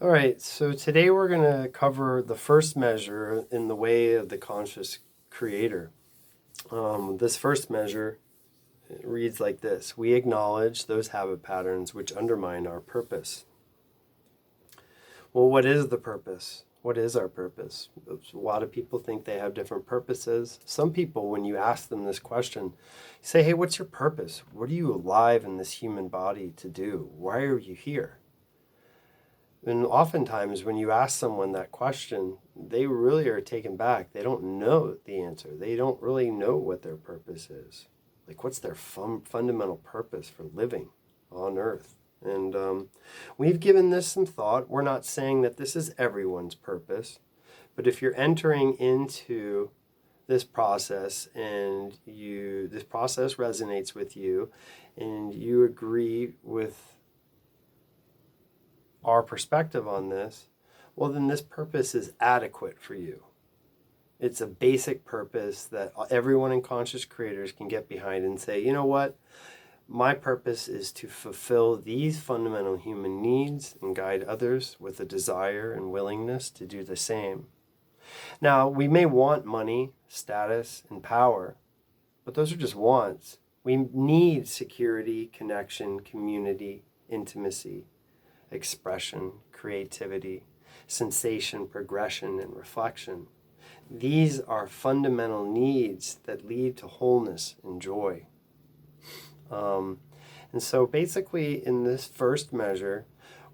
All right, so today we're going to cover the first measure in the way of the conscious creator. This first measure reads like this: we acknowledge those habit patterns which undermine our purpose. Well, what is the purpose? What is our purpose? A lot of people think they have different purposes. Some people, when you ask them this question, say, hey, what's your purpose? What are you alive in this human body to do? Why are you here? And oftentimes when you ask someone that question, they really are taken back. They don't know the answer. They don't really know what their purpose is. Like, what's their fundamental purpose for living on earth? And we've given this some thought. We're not saying that this is everyone's purpose, but if you're entering into this process and this process resonates with you and you agree with our perspective on this, well, then this purpose is adequate for you. It's a basic purpose that everyone in conscious creators can get behind and say, you know what? My purpose is to fulfill these fundamental human needs and guide others with a desire and willingness to do the same. Now, we may want money, status, and power, but those are just wants. We need security, connection, community, intimacy, expression, creativity, sensation, progression, and reflection. These are fundamental needs that lead to wholeness and joy. And so basically in this first measure,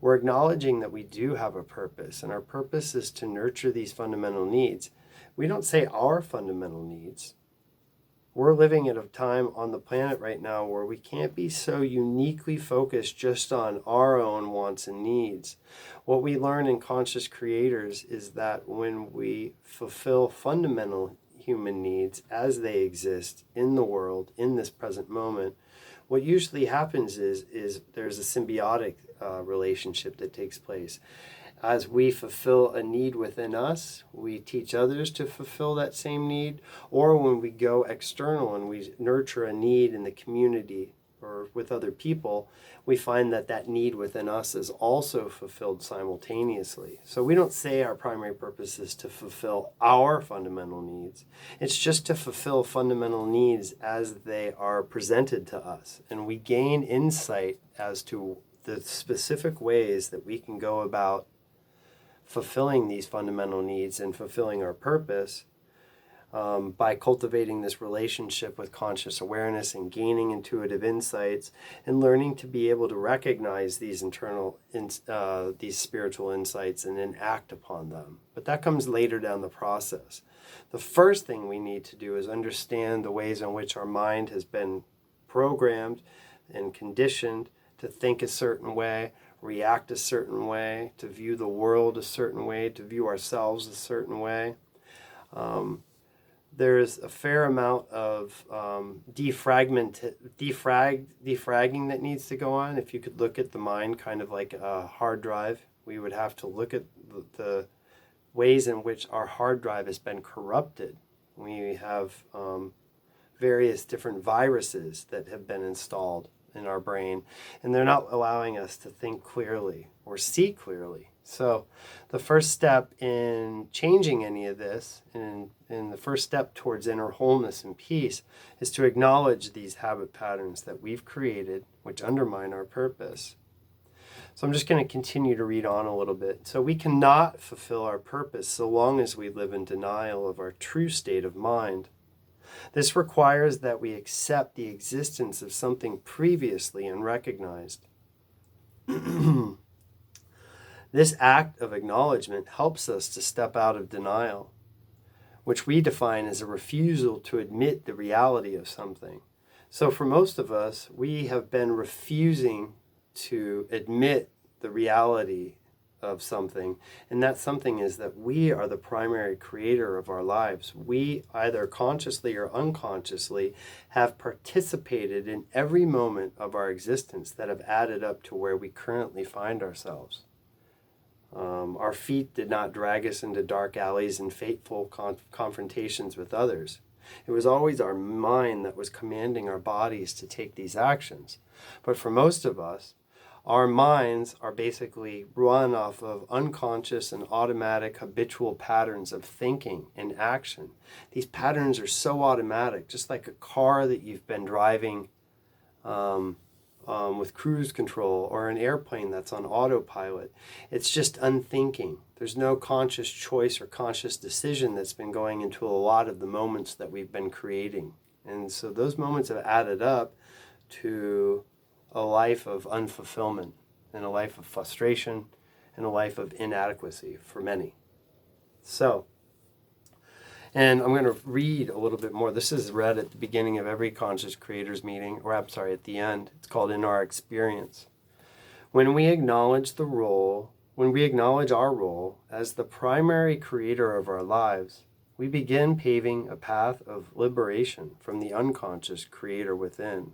we're acknowledging that we do have a purpose, and our purpose is to nurture these fundamental needs. We don't say our fundamental needs. We're living at a time on the planet right now where we can't be so uniquely focused just on our own wants and needs. What we learn in conscious creators is that when we fulfill fundamental human needs as they exist in the world, in this present moment, what usually happens is there's a symbiotic relationship that takes place. As we fulfill a need within us, we teach others to fulfill that same need. Or when we go external and we nurture a need in the community or with other people, we find that that need within us is also fulfilled simultaneously. So we don't say our primary purpose is to fulfill our fundamental needs. It's just to fulfill fundamental needs as they are presented to us. And we gain insight as to the specific ways that we can go about fulfilling these fundamental needs and fulfilling our purpose by cultivating this relationship with conscious awareness and gaining intuitive insights and learning to be able to recognize these these spiritual insights and then act upon them. But that comes later down the process. The first thing we need to do is understand the ways in which our mind has been programmed and conditioned to think a certain way, react a certain way, to view the world a certain way, to view ourselves a certain way. There's a fair amount of defragging that needs to go on. If you could look at the mind kind of like a hard drive, we would have to look at the ways in which our hard drive has been corrupted. We have various different viruses that have been installed in our brain, and they're not allowing us to think clearly or see clearly. So the first step in changing any of this, and the first step towards inner wholeness and peace, is to acknowledge these habit patterns that we've created, which undermine our purpose. So I'm just going to continue to read on a little bit. So we cannot fulfill our purpose so long as we live in denial of our true state of mind. This requires that we accept the existence of something previously unrecognized. This act of acknowledgement helps us to step out of denial, which we define as a refusal to admit the reality of something. So for most of us, we have been refusing to admit the reality of something, and that something is that we are the primary creator of our lives. We, either consciously or unconsciously, have participated in every moment of our existence that have added up to where we currently find ourselves. Our feet did not drag us into dark alleys and fateful confrontations with others. It was always our mind that was commanding our bodies to take these actions. But for most of us, Our minds are basically run off of unconscious and automatic habitual patterns of thinking and action. These patterns are so automatic, just like a car that you've been driving with cruise control, or an airplane that's on autopilot. It's just unthinking. There's no conscious choice or conscious decision that's been going into a lot of the moments that we've been creating. And so those moments have added up to a life of unfulfillment, and a life of frustration, and a life of inadequacy for many. So, and I'm going to read a little bit more. This is read at the beginning of every Conscious Creators meeting, or I'm sorry, at the end. It's called In Our Experience. When we acknowledge our role as the primary creator of our lives, we begin paving a path of liberation from the unconscious creator within.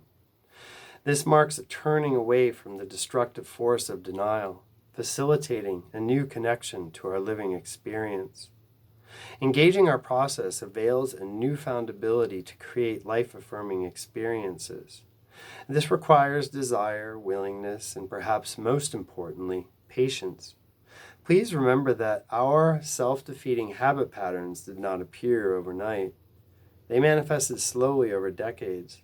This marks a turning away from the destructive force of denial, facilitating a new connection to our living experience. Engaging our process avails a newfound ability to create life-affirming experiences. This requires desire, willingness, and perhaps most importantly, patience. Please remember that our self-defeating habit patterns did not appear overnight. They manifested slowly over decades.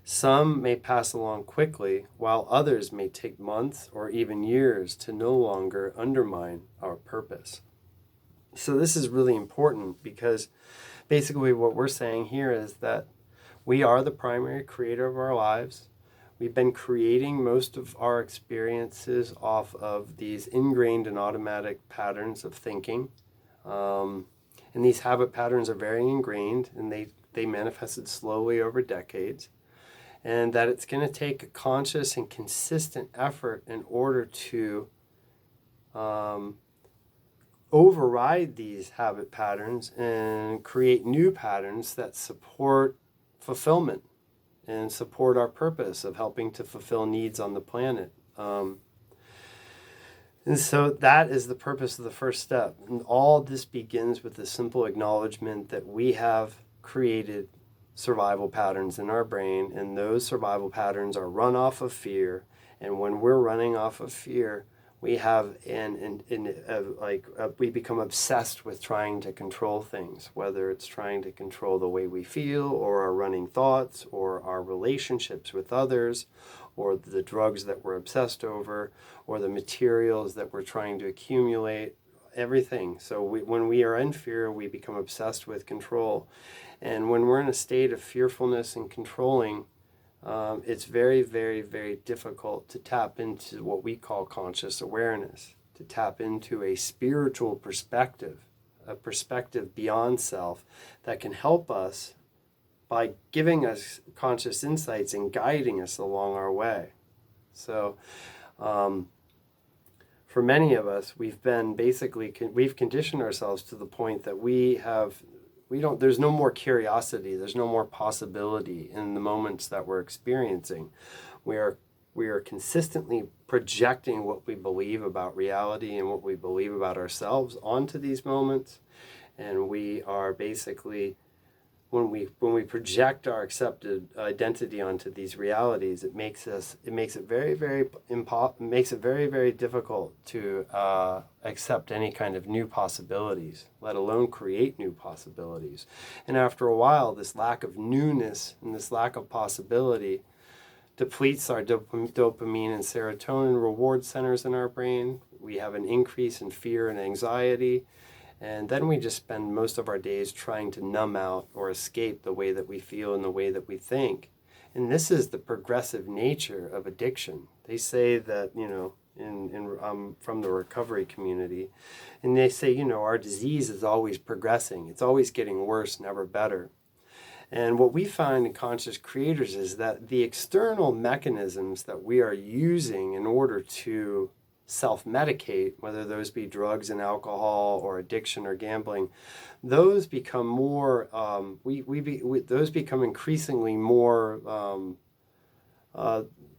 Some may pass along quickly, while others may take months or even years to no longer undermine our purpose. So this is really important, because basically what we're saying here is that we are the primary creator of our lives. We've been creating most of our experiences off of these ingrained and automatic patterns of thinking. And these habit patterns are very ingrained, and they manifested slowly over decades. And that it's going to take a conscious and consistent effort in order to override these habit patterns and create new patterns that support fulfillment and support our purpose of helping to fulfill needs on the planet. And so that is the purpose of the first step. And all this begins with the simple acknowledgement that we have created survival patterns in our brain, and those survival patterns are run off of fear. And when we're running off of fear, we have we become obsessed with trying to control things, whether it's trying to control the way we feel, or our running thoughts, or our relationships with others, or the drugs that we're obsessed over, or the materials that we're trying to accumulate, everything. So when we are in fear, we become obsessed with control. And when we're in a state of fearfulness and controlling, it's very, very, very difficult to tap into what we call conscious awareness, to tap into a spiritual perspective, a perspective beyond self that can help us by giving us conscious insights and guiding us along our way. So for many of us, we've conditioned ourselves to the point that there's no more curiosity, there's no more possibility in the moments that we're experiencing. We are consistently projecting what we believe about reality and what we believe about ourselves onto these moments. And we are basically, when we project our accepted identity onto these realities, it makes it very, very difficult to accept any kind of new possibilities, let alone create new possibilities. And after a while, this lack of newness and this lack of possibility depletes our dopamine and serotonin reward centers in our brain. We have an increase in fear and anxiety. And then we just spend most of our days trying to numb out or escape the way that we feel and the way that we think. And this is the progressive nature of addiction. They say that, from the recovery community, and they say, our disease is always progressing. It's always getting worse, never better. And what we find in Conscious Creators is that the external mechanisms that we are using in order to self-medicate, whether those be drugs and alcohol or addiction or gambling, those become more, those become increasingly more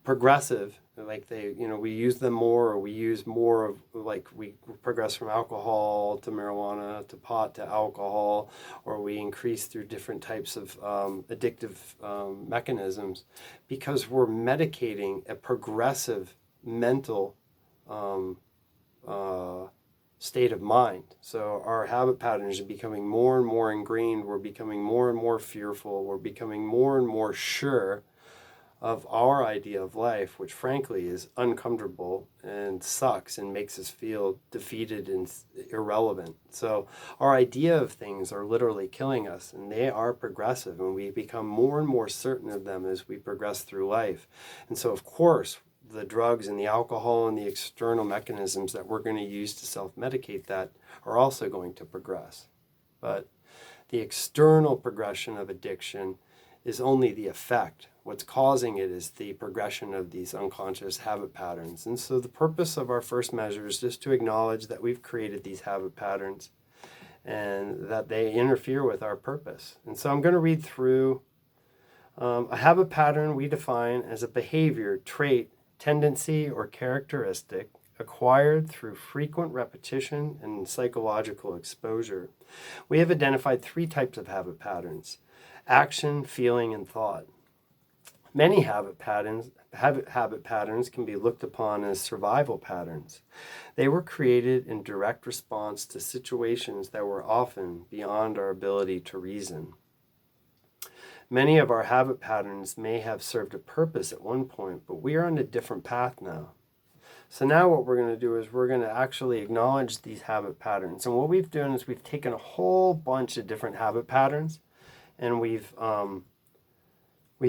progressive. Like we use them more, or we use more of, like, we progress from alcohol to marijuana to pot to alcohol, or we increase through different types of addictive mechanisms, because we're medicating a progressive mental state of mind. So our habit patterns are becoming more and more ingrained. We're becoming more and more fearful. We're becoming more and more sure of our idea of life, which frankly is uncomfortable and sucks and makes us feel defeated and irrelevant. So our idea of things are literally killing us, and they are progressive, and we become more and more certain of them as we progress through life. And so, of course, the drugs and the alcohol and the external mechanisms that we're going to use to self-medicate that are also going to progress. But the external progression of addiction is only the effect. What's causing it is the progression of these unconscious habit patterns. And so the purpose of our first measure is just to acknowledge that we've created these habit patterns and that they interfere with our purpose. And so I'm going to read through a habit pattern we define as a behavior, trait, tendency, or characteristic acquired through frequent repetition and psychological exposure. We have identified 3 types of habit patterns: action, feeling, and thought. Many habit patterns can be looked upon as survival patterns. They were created in direct response to situations that were often beyond our ability to reason. Many of our habit patterns may have served a purpose at one point, but we are on a different path now. So now what we're going to do is we're going to actually acknowledge these habit patterns. And what we've done is we've taken a whole bunch of different habit patterns, and we've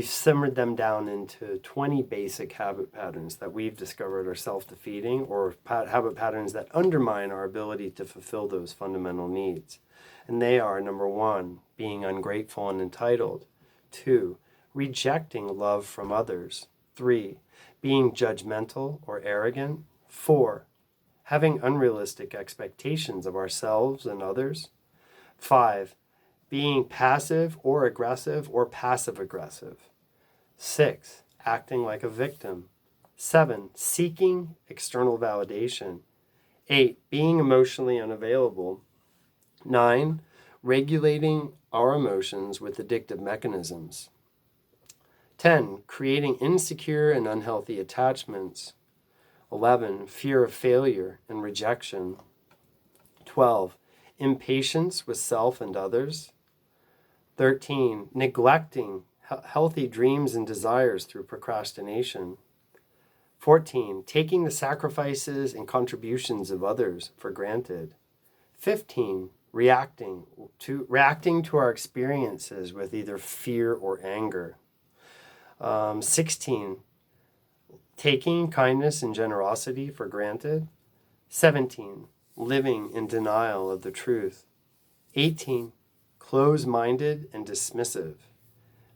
simmered them down into 20 basic habit patterns that we've discovered are self-defeating, or habit patterns that undermine our ability to fulfill those fundamental needs. And they are: number 1, being ungrateful and entitled; 2, rejecting love from others; 3, being judgmental or arrogant; 4, having unrealistic expectations of ourselves and others; 5, being passive or aggressive or passive-aggressive; 6, acting like a victim; 7, seeking external validation; 8, being emotionally unavailable; 9, regulating our emotions with addictive mechanisms; 10, creating insecure and unhealthy attachments; 11, fear of failure and rejection; 12, impatience with self and others; 13, neglecting healthy dreams and desires through procrastination; 14, taking the sacrifices and contributions of others for granted; 15, reacting to our experiences with either fear or anger; 16, taking kindness and generosity for granted; 17, living in denial of the truth; 18, close-minded and dismissive;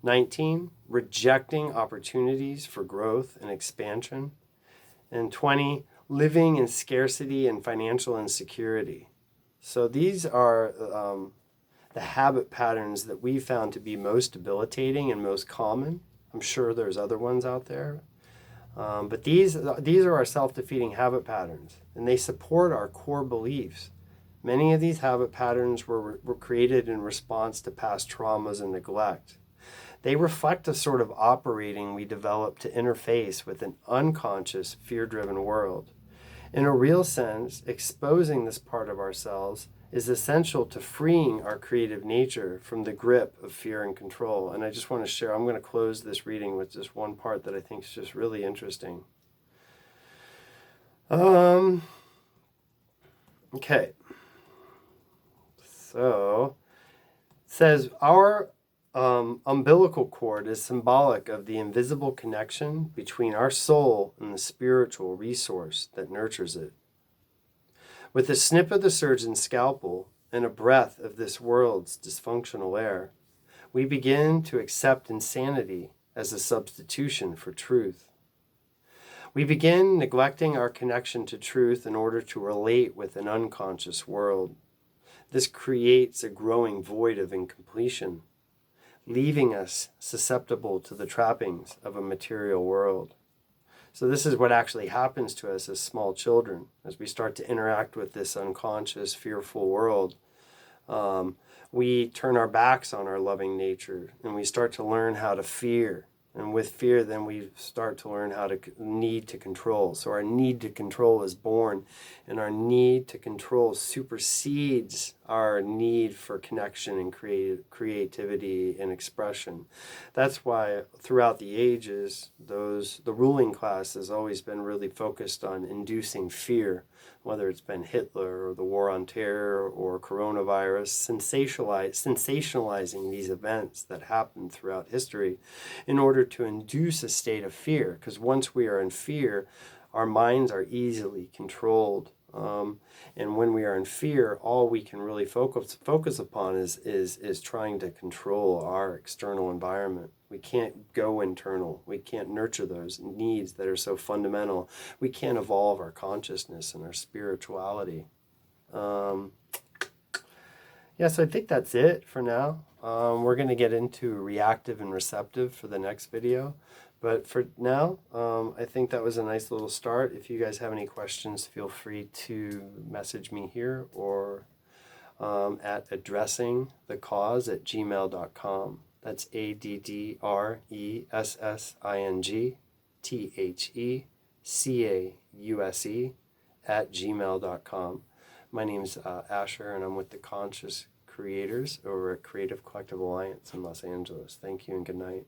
19, rejecting opportunities for growth and expansion; and 20, living in scarcity and financial insecurity. So these are the habit patterns that we found to be most debilitating and most common. I'm sure there's other ones out there. But these are our self-defeating habit patterns, and they support our core beliefs. Many of these habit patterns were created in response to past traumas and neglect. They reflect a sort of operating we developed to interface with an unconscious, fear-driven world. In a real sense, exposing this part of ourselves is essential to freeing our creative nature from the grip of fear and control. And I just want to share, I'm going to close this reading with just one part that I think is just really interesting. Okay. So, it says, our umbilical cord is symbolic of the invisible connection between our soul and the spiritual resource that nurtures it. With a snip of the surgeon's scalpel and a breath of this world's dysfunctional air, we begin to accept insanity as a substitution for truth. We begin neglecting our connection to truth in order to relate with an unconscious world. This creates a growing void of incompletion, leaving us susceptible to the trappings of a material world. So this is what actually happens to us as small children. As we start to interact with this unconscious, fearful world, we turn our backs on our loving nature, and we start to learn how to fear And with fear, then we start to learn how to need to control. So our need to control is born, and our need to control supersedes our need for connection and creativity and expression. That's why throughout the ages, the ruling class has always been really focused on inducing fear, whether it's been Hitler or the war on terror or coronavirus, sensationalizing these events that happened throughout history in order to induce a state of fear. Because once we are in fear, our minds are easily controlled. And when we are in fear, all we can really focus upon is trying to control our external environment. We can't go internal. We can't nurture those needs that are so fundamental. We can't evolve our consciousness and our spirituality. So I think that's it for now. We're going to get into reactive and receptive for the next video. But for now, I think that was a nice little start. If you guys have any questions, feel free to message me here or at addressingthecause@gmail.com. That's addressingthecause@gmail.com. My name's Asher, and I'm with the Conscious Creators over at Creative Collective Alliance in Los Angeles. Thank you and good night.